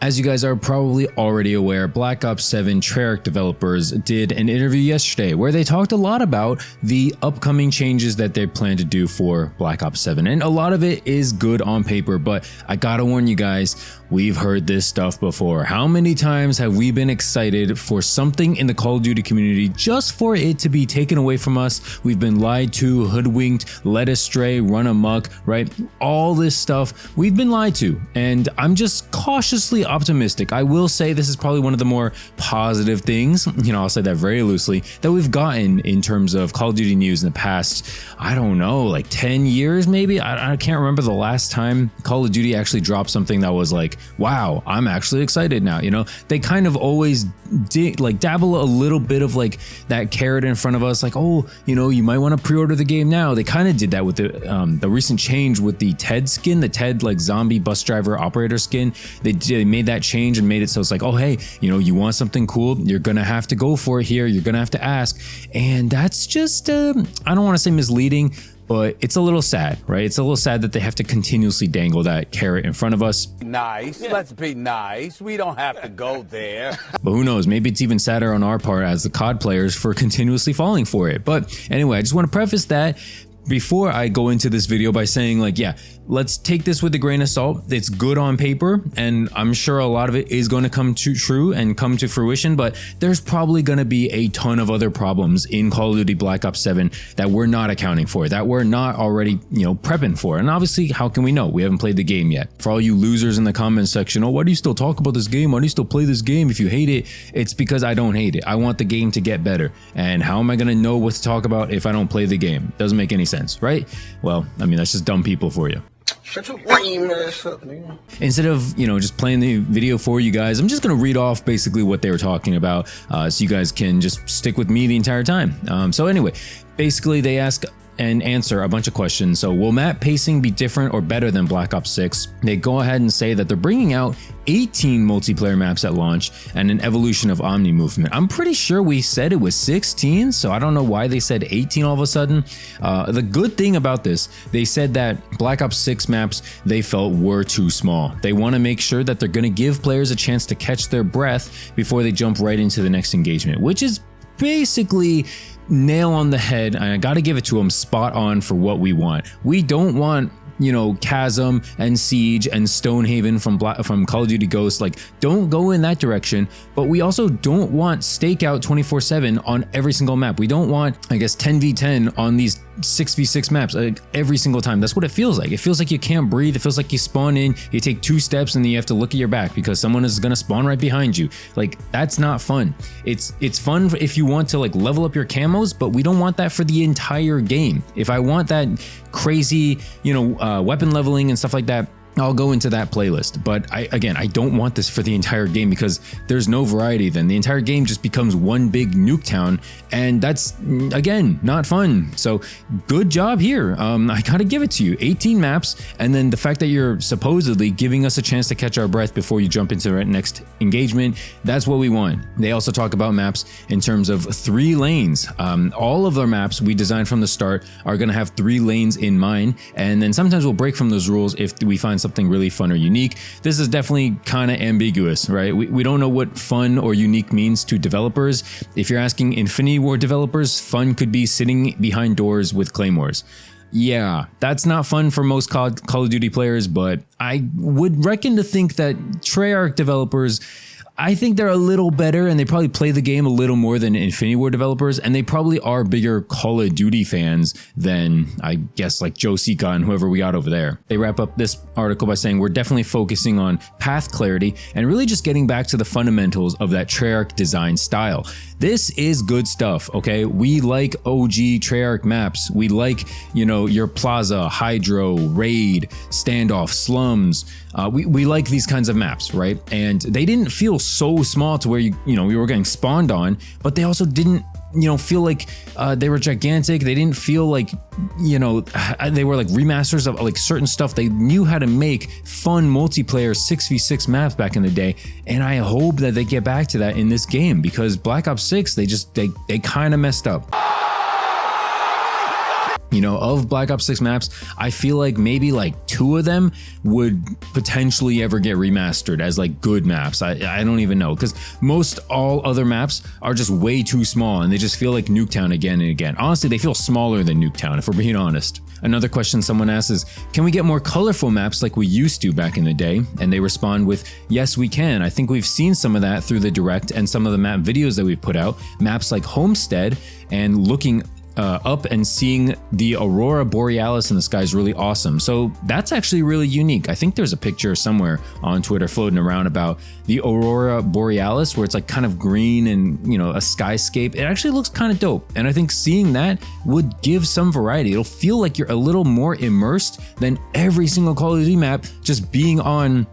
As you guys are probably already aware, Black Ops 7 Treyarch developers did an interview yesterday where they talked a lot about the upcoming changes that they plan to do for Black Ops 7. And a lot of it is good on paper, but I gotta warn you guys, we've heard this stuff before. How many times have we been excited for something in the Call of Duty community just for it to be taken away from us? We've been lied to, hoodwinked, led astray, run amok, right? All this stuff we've been lied to, and I'm just cautiously optimistic. I will say this is probably one of the more positive things, I'll say that very loosely, that we've gotten in terms of Call of Duty news in the past, I don't know, like 10 years maybe? I can't remember the last time Call of Duty actually dropped something that was like, wow, I'm actually excited now, They kind of always dabble a little bit of like that carrot in front of us, like, oh, you might want to pre-order the game now. They kind of did that with the recent change with the TED skin, the TED like zombie bus driver operator skin. They made that change and made it so it's like, oh hey, you want something cool, you're gonna have to go for it here, you're gonna have to ask. And that's just I don't want to say misleading, but it's a little sad, right? It's a little sad that they have to continuously dangle that carrot in front of us. Nice, let's be nice. We don't have to go there. But who knows, maybe it's even sadder on our part as the COD players for continuously falling for it. But anyway, I just want to preface that before I go into this video by saying, like, yeah, let's take this with a grain of salt. It's good on paper, and I'm sure a lot of it is going to come to true and come to fruition, but there's probably going to be a ton of other problems in Call of Duty Black Ops 7 that we're not accounting for, that we're not already, prepping for. And obviously, how can we know? We haven't played the game yet. For all you losers in the comments section, oh, why do you still talk about this game? Why do you still play this game if you hate it? It's because I don't hate it. I want the game to get better. And how am I going to know what to talk about if I don't play the game? Doesn't make any sense, right? Well, I mean, that's just dumb people for you. Shut your lame ass up, nigga. Instead of, just playing the video for you guys, I'm just going to read off basically what they were talking about so you guys can just stick with me the entire time. So anyway, basically they ask and answer a bunch of questions. So will map pacing be different or better than Black Ops 6? They go ahead and say that they're bringing out 18 multiplayer maps at launch and an evolution of Omni movement. I'm pretty sure we said it was 16, so I don't know why they said 18 all of a sudden. The good thing about this, they said that Black Ops 6 maps they felt were too small. They want to make sure that they're going to give players a chance to catch their breath before they jump right into the next engagement, which is basically nail on the head. I gotta give it to them, spot on for what we want. We don't want Chasm and Siege and Stonehaven from Call of Duty Ghosts. Like, don't go in that direction. But we also don't want stakeout 24/7 on every single map. We don't want, I guess, 10v10 on these 6v6 maps every single time. That's what it feels like. It feels like you can't breathe. It feels like you spawn in, you take 2 steps, and then you have to look at your back because someone is gonna spawn right behind you. Like, that's not fun. It's fun if you want to like level up your camos, but we don't want that for the entire game. If I want that crazy, weapon leveling and stuff like that, I'll go into that playlist. But I don't want this for the entire game because there's no variety then. The entire game just becomes one big nuke town, and that's, again, not fun. So good job here. I gotta give it to you. 18 maps, and then the fact that you're supposedly giving us a chance to catch our breath before you jump into the next engagement, that's what we want. They also talk about maps in terms of 3 lanes. All of our maps we designed from the start are gonna have 3 lanes in mind, and then sometimes we'll break from those rules if we find something really fun or unique. This is definitely kind of ambiguous, right? We don't know what fun or unique means to developers. If you're asking Infinity War developers, fun could be sitting behind doors with claymores. Yeah, that's not fun for most Call of Duty players, but I would reckon to think that Treyarch developers, I think they're a little better, and they probably play the game a little more than Infinity War developers, and they probably are bigger Call of Duty fans than, I guess, like Joe Sika and whoever we got over there. They wrap up this article by saying we're definitely focusing on path clarity and really just getting back to the fundamentals of that Treyarch design style. This is good stuff, okay? We like OG Treyarch maps. We like, your Plaza, Hydro, Raid, Standoff, Slums. We like these kinds of maps, right? And they didn't feel so small to where we were getting spawned on, but they also didn't feel like they were gigantic. They didn't feel like they were like remasters of like certain stuff. They knew how to make fun multiplayer 6v6 maps back in the day, and I hope that they get back to that in this game, because Black Ops 6 they kind of messed up. You know, of Black Ops 6 maps, I feel like maybe like 2 of them would potentially ever get remastered as like good maps. I don't even know, because most all other maps are just way too small and they just feel like Nuketown again and again. Honestly, they feel smaller than Nuketown, if we're being honest. Another question someone asks is, can we get more colorful maps like we used to back in the day? And they respond with, yes, we can. I think we've seen some of that through the direct and some of the map videos that we've put out. Maps like Homestead, and looking up and seeing the Aurora Borealis in the sky is really awesome. So that's actually really unique. I think there's a picture somewhere on Twitter floating around about the Aurora Borealis where it's like kind of green and, you know, a skyscape. It actually looks kind of dope. And I think seeing that would give some variety. It'll feel like you're a little more immersed than every single Call of Duty map just being on,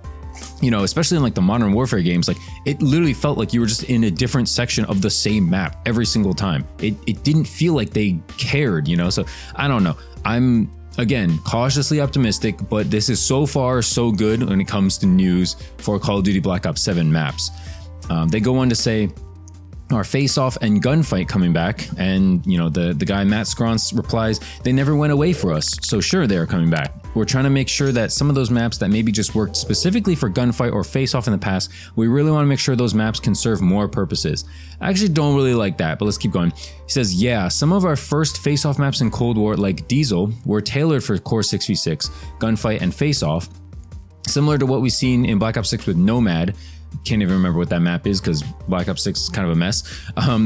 you know, especially in like the Modern Warfare games. Like, it literally felt like you were just in a different section of the same map every single time. It didn't feel like they cared, you know? So I don't know. I'm, again, cautiously optimistic, but this is so far so good when it comes to news for Call of Duty Black Ops 7 maps. They go on to say, our face-off and gunfight coming back, and you know, the guy Matt Scrons replies, they never went away for us, so sure, they're coming back. We're trying to make sure that some of those maps that maybe just worked specifically for gunfight or face-off in the past, we really want to make sure those maps can serve more purposes. I actually don't really like that, but let's keep going. He says, yeah, some of our first face-off maps in Cold War, like Diesel, were tailored for Core 6v6, gunfight, and face-off, similar to what we've seen in Black Ops 6 with Nomad. Can't even remember what that map is because Black Ops 6 is kind of a mess.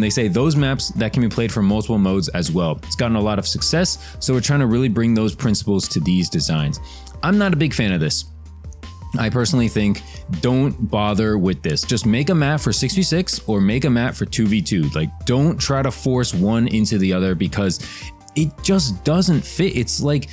They say those maps that can be played for multiple modes as well. It's gotten a lot of success, so we're trying to really bring those principles to these designs. I'm not a big fan of this. I personally think don't bother with this. Just make a map for 6v6 or make a map for 2v2. Like, don't try to force one into the other because it just doesn't fit. It's like,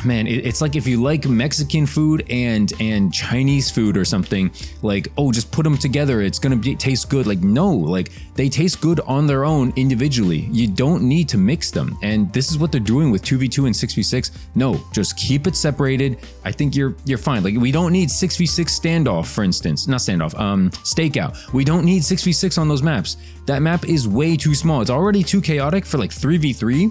man, it's like if you like Mexican food and Chinese food or something, like, oh, just put them together, it's gonna taste good. Like, no, like, they taste good on their own individually. You don't need to mix them, and this is what they're doing with 2v2 and 6v6. No, just keep it separated. I think you're fine. Like, we don't need 6v6 standoff, for instance. Not standoff, stakeout. We don't need 6v6 on those maps. That map is way too small. It's already too chaotic for like 3v3.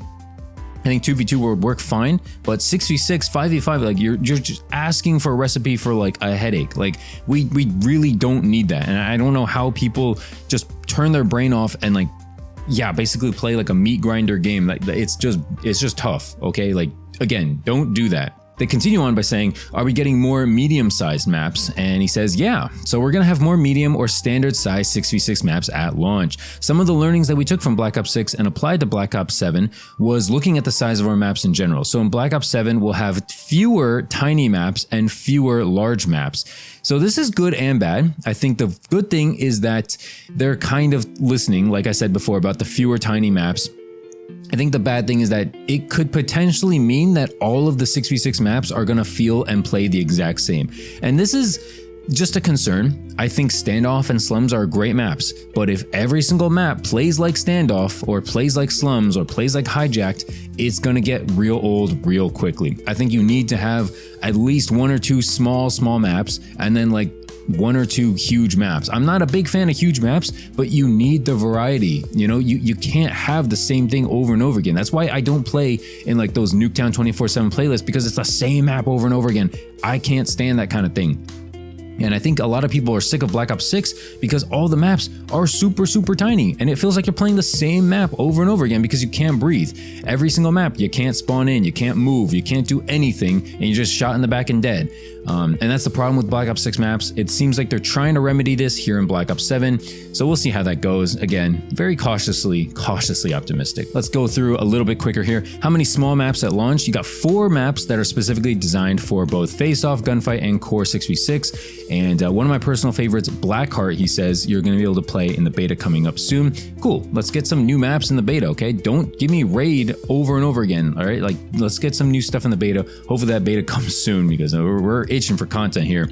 I think 2v2 would work fine, but 6v6, 5v5, like you're just asking for a recipe for like a headache. Like, we really don't need that. And I don't know how people just turn their brain off and like, yeah, basically play like a meat grinder game. Like, it's just tough. Okay. Like, again, don't do that. They continue on by saying, are we getting more medium-sized maps? And he says, yeah. So we're going to have more medium or standard-sized 6v6 maps at launch. Some of the learnings that we took from Black Ops 6 and applied to Black Ops 7 was looking at the size of our maps in general. So in Black Ops 7, we'll have fewer tiny maps and fewer large maps. So this is good and bad. I think the good thing is that they're kind of listening, like I said before, about the fewer tiny maps. I think the bad thing is that it could potentially mean that all of the 6v6 maps are going to feel and play the exact same. And this is just a concern. I think Standoff and Slums are great maps, but if every single map plays like Standoff or plays like Slums or plays like Hijacked, it's going to get real old real quickly. I think you need to have at least 1 or 2 small maps and then like 1 or 2 huge maps. I'm not a big fan of huge maps, but you need the variety. You know, you can't have the same thing over and over again. That's why I don't play in like those Nuketown 24/7 playlists, because it's the same map over and over again. I can't stand that kind of thing. And I think a lot of people are sick of Black Ops 6 because all the maps are super tiny, and it feels like you're playing the same map over and over again because you can't breathe. Every single map, you can't spawn in, you can't move, you can't do anything, and you're just shot in the back and dead. And that's the problem with Black Ops 6 maps. It seems like they're trying to remedy this here in Black Ops 7, so we'll see how that goes. Again, very cautiously optimistic. Let's go through a little bit quicker here. How many small maps at launch? You got 4 maps that are specifically designed for both face-off, gunfight, and core 6v6. And one of my personal favorites, Blackheart, he says you're going to be able to play in the beta coming up soon. Cool, let's get some new maps in the beta, okay? Don't give me Raid over and over again, all right? Like, let's get some new stuff in the beta. Hopefully that beta comes soon because we're itching for content here.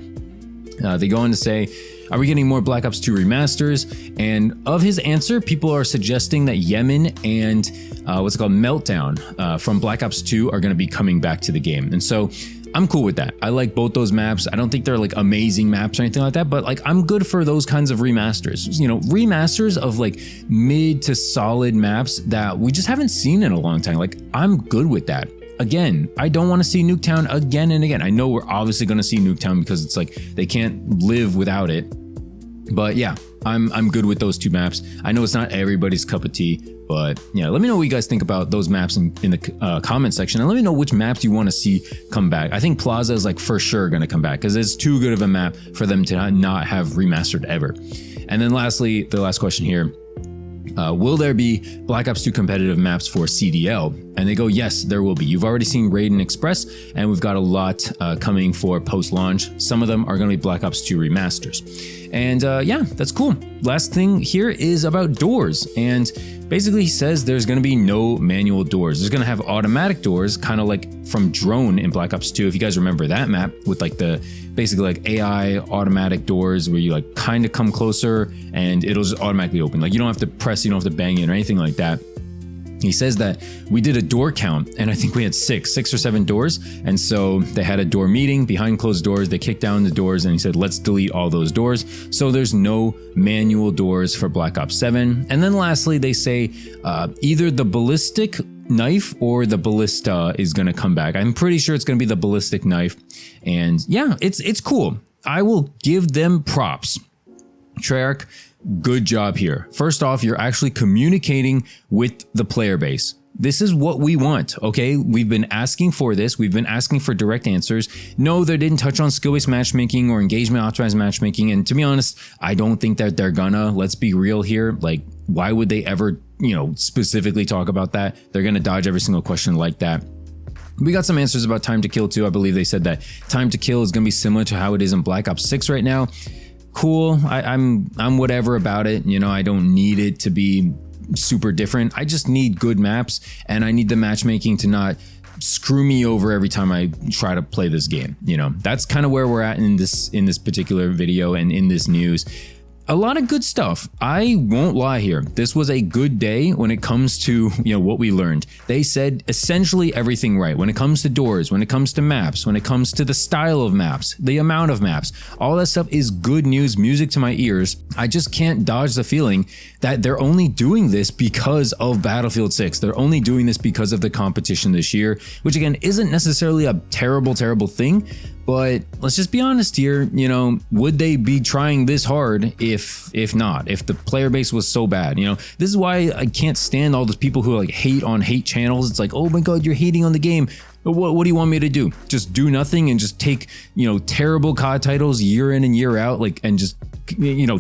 They go on to say, are we getting more Black Ops 2 remasters? And of his answer, people are suggesting that Yemen and Meltdown from Black Ops 2 are going to be coming back to the game. And so I'm cool with that. I like both those maps. I don't think they're like amazing maps or anything like that, but like I'm good for those kinds of remasters. You know, remasters of like mid to solid maps that we just haven't seen in a long time. Like I'm good with that. Again, I don't want to see Nuketown again and again. I know we're obviously going to see Nuketown because it's like they can't live without it. But yeah, I'm good with those two maps. I know it's not everybody's cup of tea, but yeah, let me know what you guys think about those maps in the comment section, and let me know which maps you want to see come back. I think Plaza is like for sure going to come back because it's too good of a map for them to not have remastered ever. And then lastly, the last question here. Will there be Black Ops 2 competitive maps for CDL? And they go, yes, there will be. You've already seen Raiden Express, and we've got a lot coming for post-launch. Some of them are going to be Black Ops 2 remasters. And yeah, that's cool. Last thing here is about doors. And basically he says there's going to be no manual doors. There's going to have automatic doors, kind of like from Drone in Black Ops 2. If you guys remember that map with like the basically like AI automatic doors where you like kind of come closer and it'll just automatically open. Like you don't have to press, you don't have to bang in or anything like that. He says that we did a door count and I think we had six or seven doors. And so they had a door meeting behind closed doors. They kicked down the doors and he said, let's delete all those doors. So there's no manual doors for Black Ops 7. And then lastly, they say either the ballistic knife or the ballista is going to come back. I'm pretty sure it's going to be the ballistic knife. And yeah, it's cool. I will give them props. Treyarch, good job here. First off, you're actually communicating with the player base. This is what we want, okay? We've been asking for this. We've been asking for direct answers. No, they didn't touch on skill-based matchmaking or engagement optimized matchmaking. And to be honest, I don't think that they're gonna. Let's be real here. Like, why would they ever, specifically talk about that? They're gonna dodge every single question like that. We got some answers about time to kill too. I believe they said that time to kill is gonna be similar to how it is in Black Ops 6 right now. Cool. I'm whatever about it. I don't need it to be super different. I just need good maps, and I need the matchmaking to not screw me over every time I try to play this game. That's kind of where we're at in this particular video and in this news. A lot of good stuff. I won't lie here. This was a good day when it comes to, what we learned. They said essentially everything right. When it comes to doors, when it comes to maps, when it comes to the style of maps, the amount of maps, all that stuff is good news, music to my ears. I just can't dodge the feeling that they're only doing this because of Battlefield 6. They're only doing this because of the competition this year, which again, isn't necessarily a terrible, terrible thing. But let's just be honest here, would they be trying this hard if not, if the player base was so bad? This is why I can't stand all those people who like hate on hate channels. It's like, oh my God, you're hating on the game. What do you want me to do? Just do nothing and just take, terrible COD titles year in and year out, and just,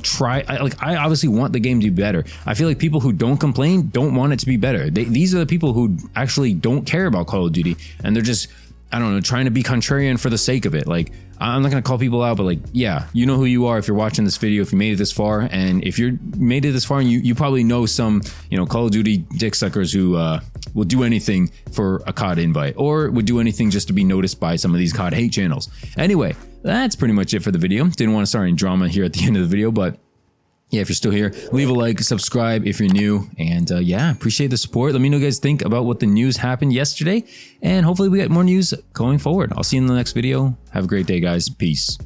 try. I obviously want the game to be better. I feel like people who don't complain don't want it to be better. These are the people who actually don't care about Call of Duty, and they're just, I don't know, trying to be contrarian for the sake of it. Like, I'm not going to call people out, but yeah, you know who you are if you're watching this video, if you made it this far. And if you're made it this far, and you probably know some, Call of Duty dick suckers who will do anything for a COD invite, or would do anything just to be noticed by some of these COD hate channels. Anyway, that's pretty much it for the video. Didn't want to start any drama here at the end of the video, but yeah, if you're still here, leave a like, subscribe if you're new, and yeah, appreciate the support. Let me know what you guys think about what the news happened yesterday, and hopefully we get more news going forward. I'll see you in the next video. Have a great day, guys. Peace.